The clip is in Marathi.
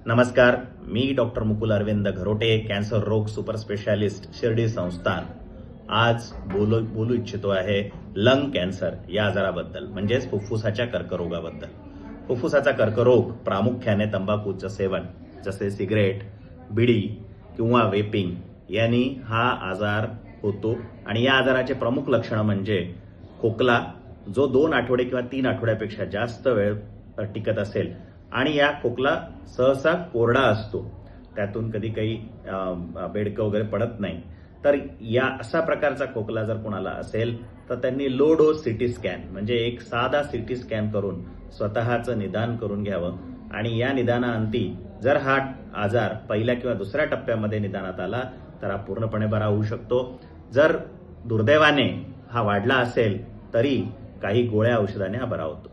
नमस्कार, मी डॉक्टर मुकुल अरविंद घरोटे, कॅन्सर रोग सुपर स्पेशालिस्ट, शिर्डी संस्थान. आज बोलू इच्छितो आहे लंग कॅन्सर या आजाराबद्दल, म्हणजेच फुफ्फुसाच्या कर्करोगाबद्दल. फुफ्फुसाचा कर्करोग प्रामुख्याने तंबाखूचं सेवन, जसे सिगरेट, बिडी किंवा वेपिंग यांनी हा आजार होतो. आणि या आजाराचे प्रमुख लक्षणं म्हणजे खोकला, जो 2 आठवडे किंवा 3 आठवड्यापेक्षा जास्त वेळ टिकत असेल, आणि या खोकला सहसा कोरडा असतो, त्यातून कधी काही बेडकं वगैरे पडत नाही. तर या अशा प्रकारचा खोकला जर कोणाला असेल तर त्यांनी लो डोस सिटी स्कॅन, म्हणजे एक साधा सिटी स्कॅन करून स्वतःचं निदान करून घ्यावं. आणि या निदानाअंती जर हा आजार पहिल्या किंवा दुसऱ्या टप्प्यामध्ये निदानात आला तर हा पूर्णपणे बरा होऊ शकतो. जर दुर्दैवाने हा वाढला असेल तरी काही गोळ्या औषधाने हा बरा होतो.